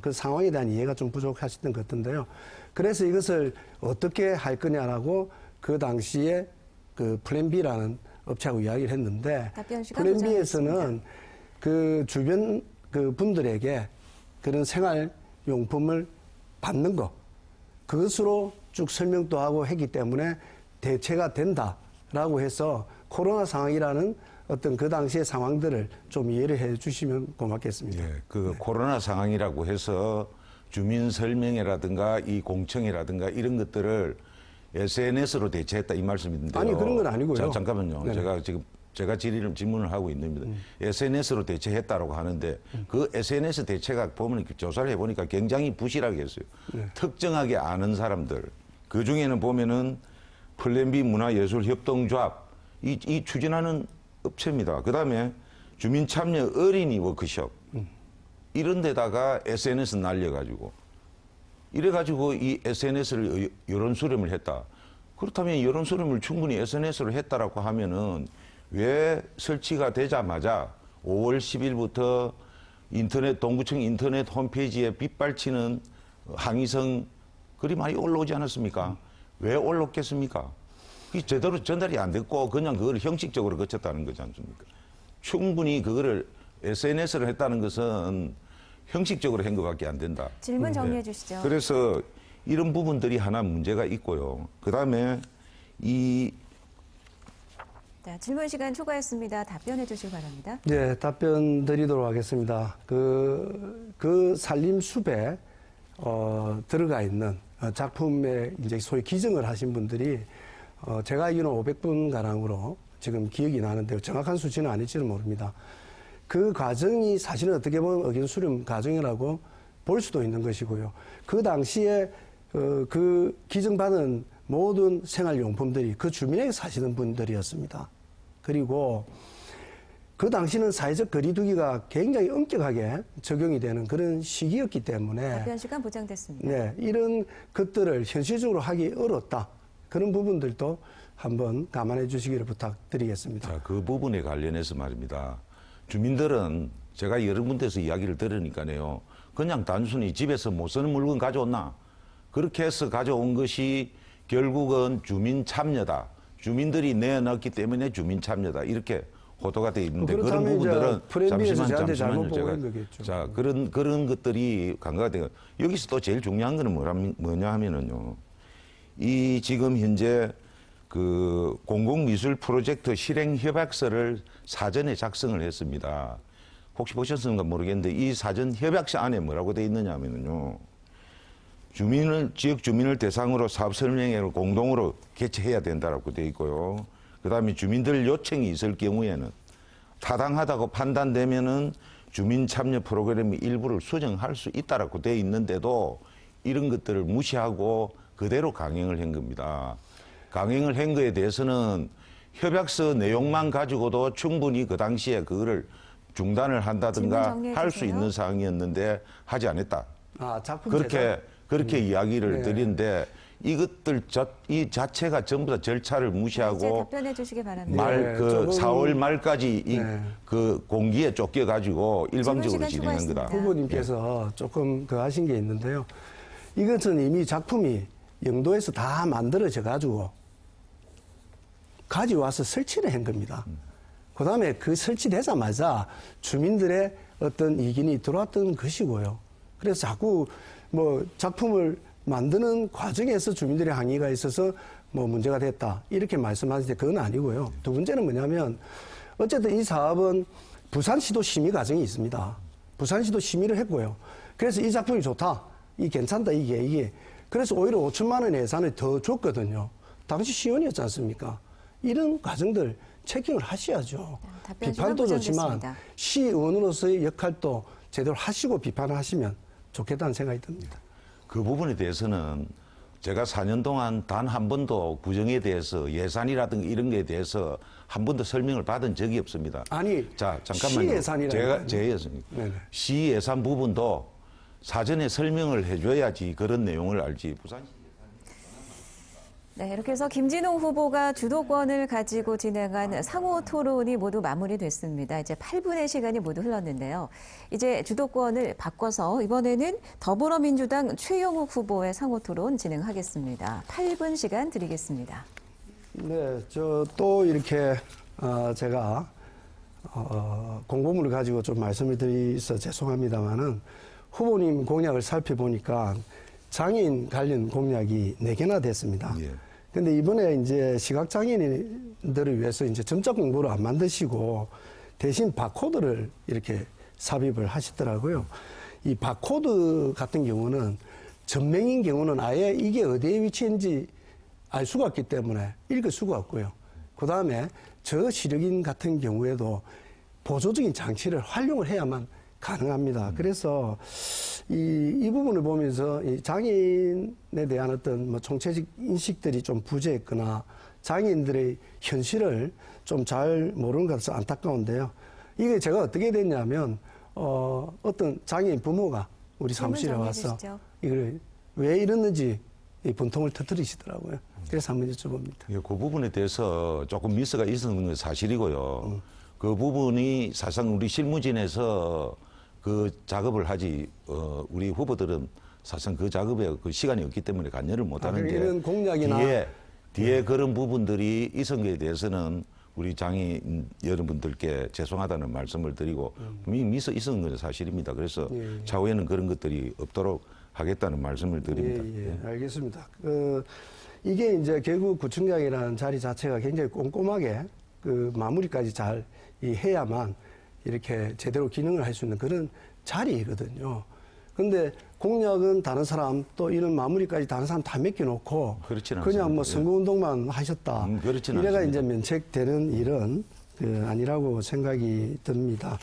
그 상황에 대한 이해가 좀 부족하셨던 것 같은데요. 그래서 이것을 어떻게 할 거냐라고 그 당시에 그 플랜 B라는 업체하고 이야기를 했는데 플랜 B에서는 그 주변 그 분들에게 그런 생활용품을 받는 거 그것으로 쭉 설명도 하고 했기 때문에 대체가 된다라고 해서 코로나 상황이라는 어떤 그 당시의 상황들을 좀 이해를 해 주시면 고맙겠습니다. 예, 코로나 상황이라고 해서 주민 설명회라든가 이 공청회라든가 이런 것들을 SNS로 대체했다 이 말씀인데요. 아니, 그런 건 아니고요. 자, 잠깐만요. 네네. 제가 질문을 하고 있습니다. SNS로 대체했다라고 하는데 그 SNS 대체가 보면 조사를 해보니까 굉장히 부실하게 했어요. 네. 특정하게 아는 사람들 그 중에는 보면은 플랜B 문화예술협동조합 이 추진하는 업체입니다. 그 다음에 주민참여 어린이 워크숍 이런 데다가 SNS 날려가지고 이래가지고 이 SNS를 여론 수렴을 했다. 그렇다면 여론 수렴을 충분히 SNS로 했다라고 하면은 왜 설치가 되자마자 5월 10일부터 동구청 인터넷 홈페이지에 빗발치는 항의성 글이 많이 올라오지 않았습니까? 왜 올랐겠습니까? 이 제대로 전달이 안 됐고 그냥 그걸 형식적으로 거쳤다는 거지 않습니까? 충분히 그거를 SNS를 했다는 것은 형식적으로 한 것밖에 안 된다. 질문 정리해 주시죠. 그래서 이런 부분들이 하나 문제가 있고요. 그다음에 자, 질문 시간 초과했습니다. 답변해 주시기 바랍니다. 네, 답변 드리도록 하겠습니다. 그 산림숲에 들어가 있는 작품에 이제 소위 기증을 하신 분들이 제가 알기로는 500분 가량으로 지금 기억이 나는데요. 정확한 수치는 아닐지는 모릅니다. 그 과정이 사실은 어떻게 보면 의견 수렴 과정이라고 볼 수도 있는 것이고요. 그 당시에 그 기증받은 모든 생활용품들이 그 주민에게 사시는 분들이었습니다. 그리고 그 당시는 사회적 거리두기가 굉장히 엄격하게 적용이 되는 그런 시기였기 때문에 답변 시간 보장됐습니다. 네, 이런 것들을 현실적으로 하기 어렵다. 그런 부분들도 한번 감안해 주시기를 부탁드리겠습니다. 자, 그 부분에 관련해서 말입니다. 주민들은 제가 여러 군데서 이야기를 들으니까요. 그냥 단순히 집에서 못 쓰는 물건 가져왔나? 그렇게 해서 가져온 것이 결국은 주민 참여다. 주민들이 내놨기 때문에 주민 참여다. 이렇게 호도가 돼 있는데 그런 부분들은 잠시만요. 자, 그런 것들이 간과가 돼요. 여기서 또 제일 중요한 거는 뭐냐 하면은요. 이 지금 현재 그 공공미술 프로젝트 실행 협약서를 사전에 작성을 했습니다. 혹시 보셨는가 모르겠는데 이 사전 협약서 안에 뭐라고 돼 있느냐 하면은요. 지역 주민을 대상으로 사업 설명회를 공동으로 개최해야 된다라고 돼 있고요. 그다음에 주민들 요청이 있을 경우에는 타당하다고 판단되면은 주민 참여 프로그램의 일부를 수정할 수 있다라고 돼 있는데도 이런 것들을 무시하고 그대로 강행을 한 겁니다. 강행을 한 거에 대해서는 협약서 내용만 가지고도 충분히 그 당시에 그거를 중단을 한다든가 할 수 있는 사항이었는데 하지 않았다. 작품 그렇게 이야기를 네. 드리는데 이것들 이 자체가 전부 다 절차를 무시하고 이제 답변해 주시기 바랍니다. 4월 말까지 네. 그 공기에 쫓겨 가지고 일방적으로 진행한 거다. 후보님께서 조금 더 하신 게 있는데요. 이것은 이미 작품이 영도에서 다 만들어져 가지고 가져와서 설치를 한 겁니다. 그다음에 그 설치되자마자 주민들의 어떤 이견이 들어왔던 것이고요. 그래서 자꾸 뭐 작품을 만드는 과정에서 주민들의 항의가 있어서 뭐 문제가 됐다 이렇게 말씀하시는데 그건 아니고요. 두 번째는 뭐냐면 어쨌든 이 사업은 부산시도 심의 과정이 있습니다. 부산시도 심의를 했고요. 그래서 이 작품이 좋다, 이 괜찮다 이게 그래서 오히려 5천만 원 예산을 더 줬거든요. 당시 시의원이었지 않습니까? 이런 과정들 체킹을 하셔야죠. 비판도 좋지만 시의원으로서의 역할도 제대로 하시고 비판을 하시면 좋겠다는 생각이 듭니다. 그 부분에 대해서는 제가 4년 동안 단 한 번도 구정에 대해서 예산이라든가 이런 거에 대해서 한 번도 설명을 받은 적이 없습니다. 아니, 자, 잠깐만요. 시예산이라는 제 예산. 시예산 부분도 사전에 설명을 해줘야지 그런 내용을 알지. 부산시 네, 이렇게 해서 김진홍 후보가 주도권을 가지고 진행한 상호 토론이 모두 마무리됐습니다. 이제 8분의 시간이 모두 흘렀는데요. 이제 주도권을 바꿔서 이번에는 더불어민주당 최영욱 후보의 상호 토론 진행하겠습니다. 8분 시간 드리겠습니다. 네, 또 이렇게 제가 공보물을 가지고 좀 말씀을 드려서 죄송합니다만은 후보님 공약을 살펴보니까 장애인 관련 공약이 4개나 됐습니다. 예. 근데 이번에 이제 시각장애인들을 위해서 이제 점자 공부를 안 만드시고 대신 바코드를 이렇게 삽입을 하시더라고요. 이 바코드 같은 경우는 전맹인 경우는 아예 이게 어디에 위치했는지 알 수가 없기 때문에 읽을 수가 없고요. 그 다음에 저시력인 같은 경우에도 보조적인 장치를 활용을 해야만 가능합니다. 그래서 이 부분을 보면서 이 장애인에 대한 어떤 뭐 총체적 인식들이 좀 부재했거나 장애인들의 현실을 좀 잘 모르는 것 같아서 안타까운데요. 이게 제가 어떻게 됐냐면 어떤 장애인 부모가 우리 사무실에 와서 이걸 왜 이러는지 이 분통을 터뜨리시더라고요. 그래서 한번 여쭤봅니다. 예, 그 부분에 대해서 조금 미스가 있었는 건 사실이고요. 그 부분이 사실상 우리 실무진에서 그 작업을 하지, 우리 후보들은 사실상 그 작업에 그 시간이 없기 때문에 관여를 못 하는데. 이런 공약이나. 뒤에 그런 부분들이 있은 것에 대해서는 우리 장애인 여러분들께 죄송하다는 말씀을 드리고, 분명히 미스 있었는 건 사실입니다. 그래서 차후에는 그런 것들이 없도록 하겠다는 말씀을 드립니다. 예, 알겠습니다. 이게 이제 결국 구청장이라는 자리 자체가 굉장히 꼼꼼하게 그 마무리까지 잘 해야만 이렇게 제대로 기능을 할 수 있는 그런 자리거든요. 근데 공약은 다른 사람 또 이런 마무리까지 다른 사람 다 맡겨놓고 그냥 뭐 선거운동만 하셨다. 이래가 않습니다. 이제 면책되는 일은 아니라고 생각이 듭니다.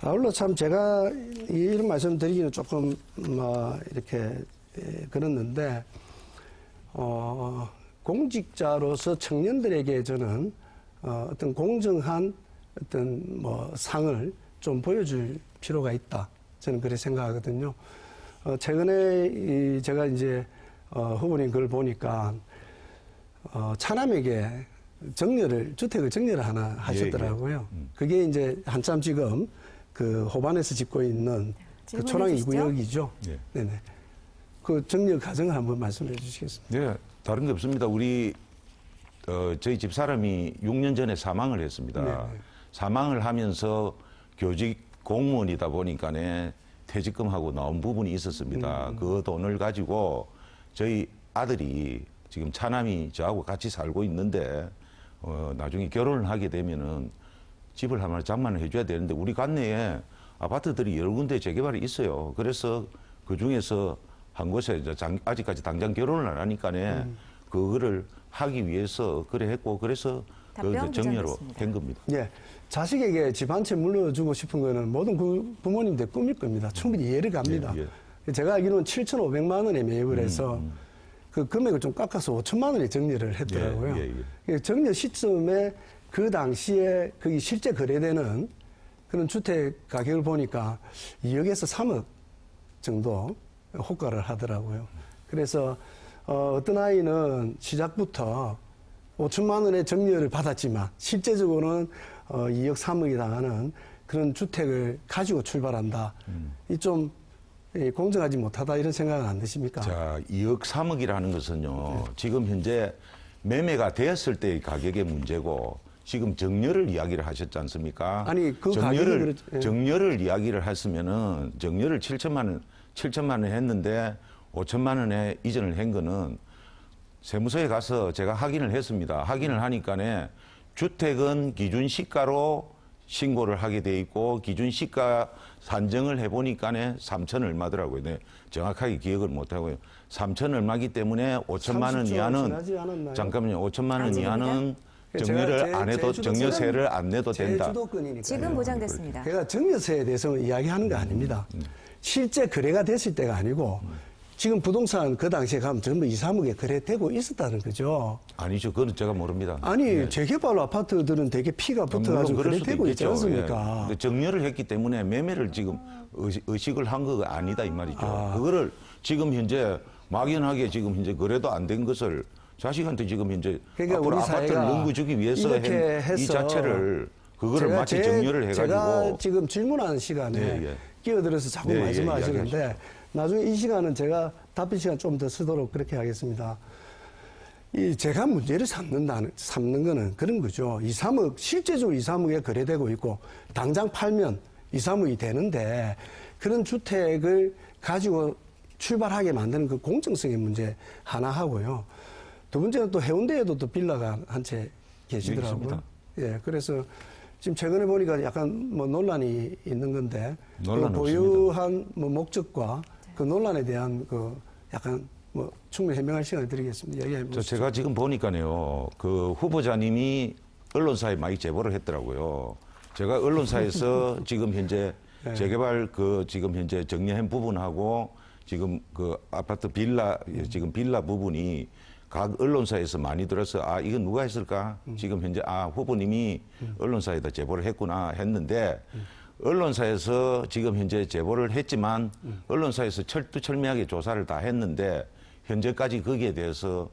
아울러 참 제가 이런 말씀 드리기는 조금 이렇게 그랬는데 공직자로서 청년들에게 저는 어떤 공정한 어떤 뭐 상을 좀 보여줄 필요가 있다. 저는 그렇게 생각하거든요. 최근에 제가 이제 후보님 글 보니까 차남에게 주택을 정려를 하나 하셨더라고요. 그게 이제 한참 지금 그 호반에서 짓고 있는 그 초랑 2구역이죠. 예. 네네. 그 정려 과정을 한번 말씀해 주시겠습니까? 네, 다른 게 없습니다. 저희 집 사람이 6년 전에 사망을 했습니다. 네네. 사망을 하면서 교직 공무원이다 보니까네 퇴직금하고 나온 부분이 있었습니다. 그 돈을 가지고 저희 아들이 지금 차남이 저하고 같이 살고 있는데 나중에 결혼을 하게 되면은 집을 하나 장만을 해줘야 되는데 우리 관내에 아파트들이 여러 군데 재개발이 있어요. 그래서 그 중에서 한 곳에 아직까지 당장 결혼을 안 하니까네 그거를 하기 위해서 그래 했고 그래서 그 정리로 된 겁니다. 예. 자식에게 집 한 채 물려주고 싶은 거는 모든 그 부모님들 꿈일 겁니다. 충분히 이해를 갑니다. 제가 알기로는 7,500만 원에 매입을 해서 그 금액을 좀 깎아서 5천만 원에 정리를 했더라고요. 정리 시점에 그 당시에 거기 실제 거래되는 그런 주택 가격을 보니까 2억에서 3억 정도 호가를 하더라고요. 그래서 어떤 아이는 시작부터 5천만 원의 정리를 받았지만 실제적으로는 2억 3억이 당하는 그런 주택을 가지고 출발한다. 이 좀 공정하지 못하다 이런 생각은 안 드십니까? 자, 2억 3억이라는 것은요. 지금 현재 매매가 되었을 때의 가격의 문제고 지금 정려를 이야기를 하셨지 않습니까? 아니 그 정려를 이야기를 했으면은 정려를 7천만 원 했는데 5천만 원에 이전을 한 거는 세무서에 가서 제가 확인을 했습니다. 확인을 하니까네 주택은 기준 시가로 신고를 하게 돼 있고 기준 시가 산정을 해보니까네 3천 얼마더라고요. 네, 정확하게 기억을 못 하고요. 3천 얼마기 때문에 5천만 원 이하는 잠깐만요. 5천만 원 이하는 정려를 안 해도 정려세를 안 내도 된다. 지금 보장됐습니다. 제가 정려세에 대해서 이야기하는 거 아닙니다. 실제 거래가 됐을 때가 아니고 지금 부동산 그 당시에 가면 전부 2, 3억에 거래되고 있었다는 거죠. 아니죠. 그건 제가 모릅니다. 아니 재개발 아파트들은 되게 피가 붙어가지고 거래되고 있지 않습니까? 예. 정려를 했기 때문에 매매를 지금 의식을 한 거가 아니다 이 말이죠. 그거를 지금 현재 막연하게 지금 현재 거래도 안 된 것을 자식한테 지금 현재 그러니까 앞으로 아파트를 넘겨주기 위해서 한 이 자체를 그거를 마치 정려를 해가지고 제가 지금 질문하는 시간에 끼어들어서 자꾸 말씀하시는데 나중에 이 시간은 제가 답변 시간 좀 더 쓰도록 그렇게 하겠습니다. 제가 문제를 삼는 거는 그런 거죠. 2, 3억, 실제적으로 2, 3억에 거래되고 있고, 당장 팔면 2, 3억이 되는데, 그런 주택을 가지고 출발하게 만드는 그 공정성의 문제 하나 하고요. 두 번째는 또 해운대에도 또 빌라가 한 채 계시더라고요. 예, 그래서 지금 최근에 보니까 약간 뭐 논란이 있는 건데, 그 보유한 뭐 목적과 그 논란에 대한 그 약간 뭐 충분히 해명할 시간을 드리겠습니다. 이야기해 보시죠. 제가 지금 보니까요, 그 후보자님이 언론사에 많이 제보를 했더라고요. 제가 언론사에서 지금 현재 네. 재개발 지금 현재 정리한 부분하고 지금 그 아파트 빌라 지금 빌라 부분이 각 언론사에서 많이 들어서 이건 누가 했을까? 지금 현재 후보님이 언론사에다 제보를 했구나 했는데 언론사에서 지금 현재 제보를 했지만 언론사에서 철두철미하게 조사를 다 했는데 현재까지 거기에 대해서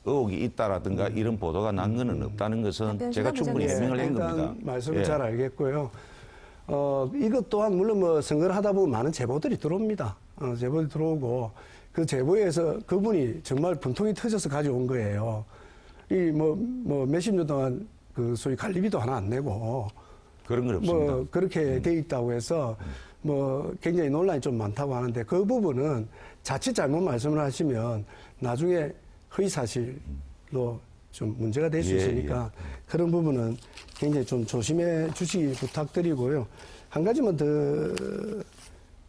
의혹이 있다라든가 이런 보도가 난 거는 없다는 것은 제가 충분히 해명을 한 겁니다. 일단 말씀을 잘 알겠고요. 이것 또한 물론 뭐 선거를 하다 보면 많은 제보들이 들어옵니다. 제보들이 들어오고 그 제보에서 그분이 정말 분통이 터져서 가져온 거예요. 몇십 년 동안 그 소위 관리비도 하나 안 내고 그런 건 없습니다. 뭐 그렇게 돼 있다고 해서 뭐 굉장히 논란이 좀 많다고 하는데 그 부분은 자칫 잘못 말씀을 하시면 나중에 허위 사실로 좀 문제가 될 수 있으니까 그런 부분은 굉장히 좀 조심해 주시기 부탁드리고요. 한 가지만 더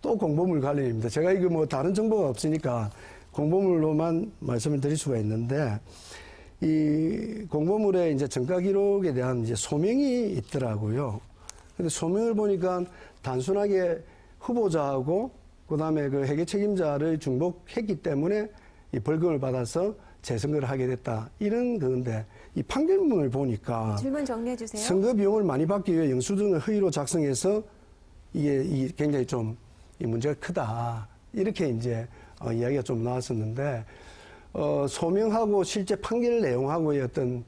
또 공보물 관련입니다. 제가 이거 뭐 다른 정보가 없으니까 공보물로만 말씀을 드릴 수가 있는데 이 공보물의 이제 정가 기록에 대한 이제 소명이 있더라고요. 근데 소명을 보니까 단순하게 후보자하고 그다음에 그 회계 책임자를 중복했기 때문에 이 벌금을 받아서 재선거를 하게 됐다. 이런 건데 이 판결문을 보니까 질문 정리해 주세요. 선거 비용을 많이 받기 위해 영수증을 허위로 작성해서 이게 굉장히 좀 이 문제가 크다. 이렇게 이제 이야기가 좀 나왔었는데 소명하고 실제 판결 내용하고의 어떤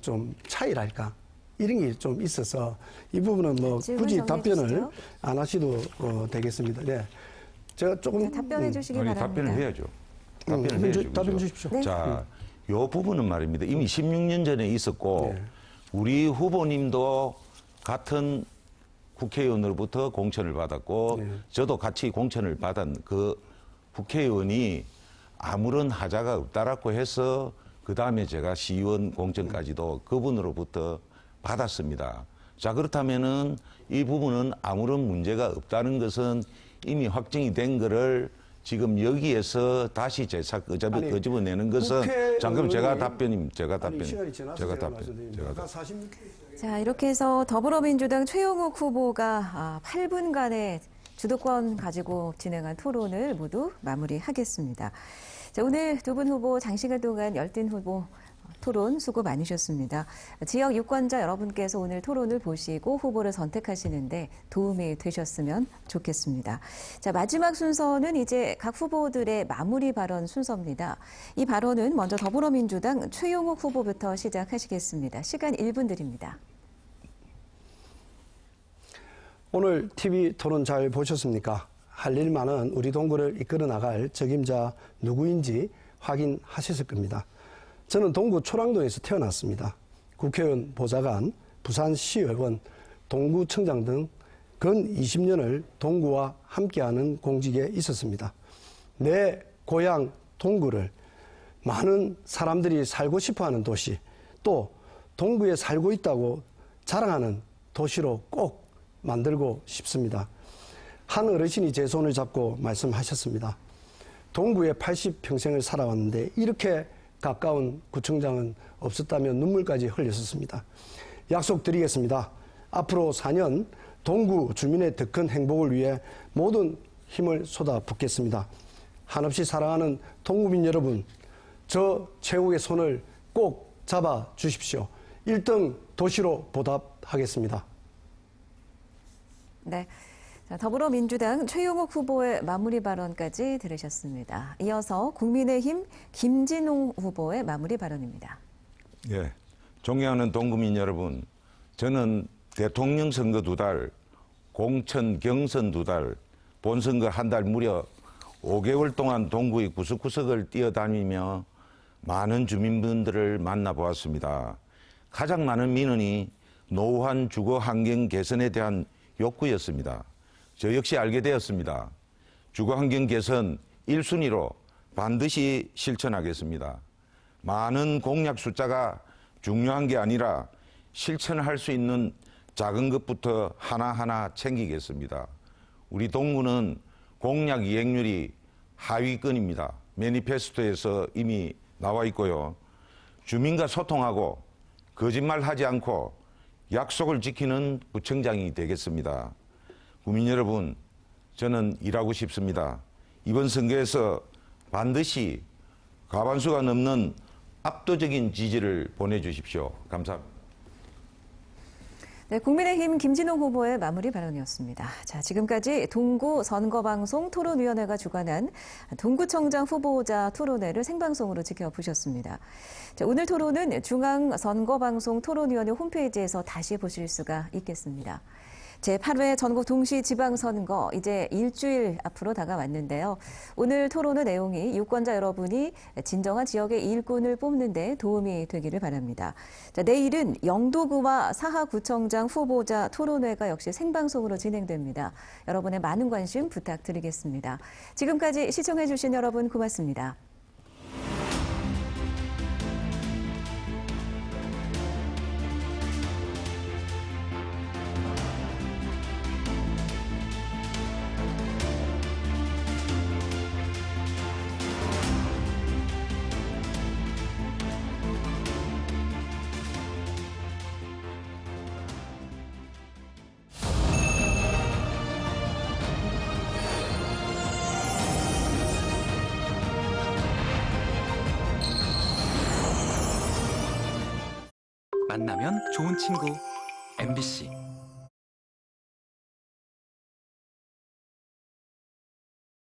좀 차이랄까 이런 게 좀 있어서 이 부분은 뭐 굳이 답변을 주시죠. 안 하셔도 되겠습니다. 네. 제가 조금 답변해 주시기 바랍니다. 답변을 해야죠. 답변을 해야죠. 답변 주십시오. 네. 자, 요 부분은 말입니다. 이미 16년 전에 있었고 네. 우리 후보님도 같은 국회의원으로부터 공천을 받았고 네. 저도 같이 공천을 받은 그 국회의원이 아무런 하자가 없다라고 해서 그 다음에 제가 시의원 공천까지도 그분으로부터 받았습니다. 자, 그렇다면은 이 부분은 아무런 문제가 없다는 것은 이미 확정이 된 거를 지금 여기에서 다시 끄집어내는 것은 잠깐 제가 답변. 자, 이렇게 해서 더불어민주당 최용욱 후보가 8분간의 주도권 가지고 진행한 토론을 모두 마무리하겠습니다. 자, 오늘 두 분 후보 장시간 동안 열띤 후보 토론 수고 많으셨습니다. 지역 유권자 여러분께서 오늘 토론을 보시고 후보를 선택하시는데 도움이 되셨으면 좋겠습니다. 자, 마지막 순서는 이제 각 후보들의 마무리 발언 순서입니다. 이 발언은 먼저 더불어민주당 최용욱 후보부터 시작하시겠습니다. 시간 1분 드립니다. 오늘 TV 토론 잘 보셨습니까? 할 일 많은 우리 동구를 이끌어 나갈 적임자 누구인지 확인하셨을 겁니다. 저는 동구 초랑동에서 태어났습니다. 국회의원, 보좌관, 부산시의원, 동구청장 등 근 20년을 동구와 함께하는 공직에 있었습니다. 내 고향 동구를 많은 사람들이 살고 싶어하는 도시, 또 동구에 살고 있다고 자랑하는 도시로 꼭 만들고 싶습니다. 한 어르신이 제 손을 잡고 말씀하셨습니다. 동구에 80평생을 살아왔는데 이렇게 가까운 구청장은 없었다며 눈물까지 흘렸었습니다. 약속드리겠습니다. 앞으로 4년 동구 주민의 더 큰 행복을 위해 모든 힘을 쏟아붓겠습니다. 한없이 사랑하는 동구민 여러분, 저 최욱의 손을 꼭 잡아주십시오. 1등 도시로 보답하겠습니다. 네. 자, 더불어민주당 최용욱 후보의 마무리 발언까지 들으셨습니다. 이어서 국민의힘 김진웅 후보의 마무리 발언입니다. 예, 존경하는 동구민 여러분, 저는 대통령 선거 2달, 공천 경선 2달, 본선거 1달 무려 5개월 동안 동구의 구석구석을 뛰어다니며 많은 주민분들을 만나보았습니다. 가장 많은 민원이 노후한 주거 환경 개선에 대한 욕구였습니다. 저 역시 알게 되었습니다. 주거환경 개선 1순위로 반드시 실천하겠습니다. 많은 공약 숫자가 중요한 게 아니라 실천할 수 있는 작은 것부터 하나하나 챙기겠습니다. 우리 동구는 공약 이행률이 하위권입니다. 매니페스토에서 이미 나와 있고요. 주민과 소통하고 거짓말하지 않고 약속을 지키는 구청장이 되겠습니다. 국민 여러분, 저는 일하고 싶습니다. 이번 선거에서 반드시 과반수가 넘는 압도적인 지지를 보내주십시오. 감사합니다. 네, 국민의힘 김진홍 후보의 마무리 발언이었습니다. 자, 지금까지 동구 선거방송 토론위원회가 주관한 동구청장 후보자 토론회를 생방송으로 지켜보셨습니다. 자, 오늘 토론은 중앙선거방송 토론위원회 홈페이지에서 다시 보실 수가 있겠습니다. 제8회 전국 동시 지방선거 이제 일주일 앞으로 다가왔는데요. 오늘 토론의 내용이 유권자 여러분이 진정한 지역의 일꾼을 뽑는 데 도움이 되기를 바랍니다. 자, 내일은 영도구와 사하구청장 후보자 토론회가 역시 생방송으로 진행됩니다. 여러분의 많은 관심 부탁드리겠습니다. 지금까지 시청해 주신 여러분 고맙습니다. 만나면 좋은 친구 MBC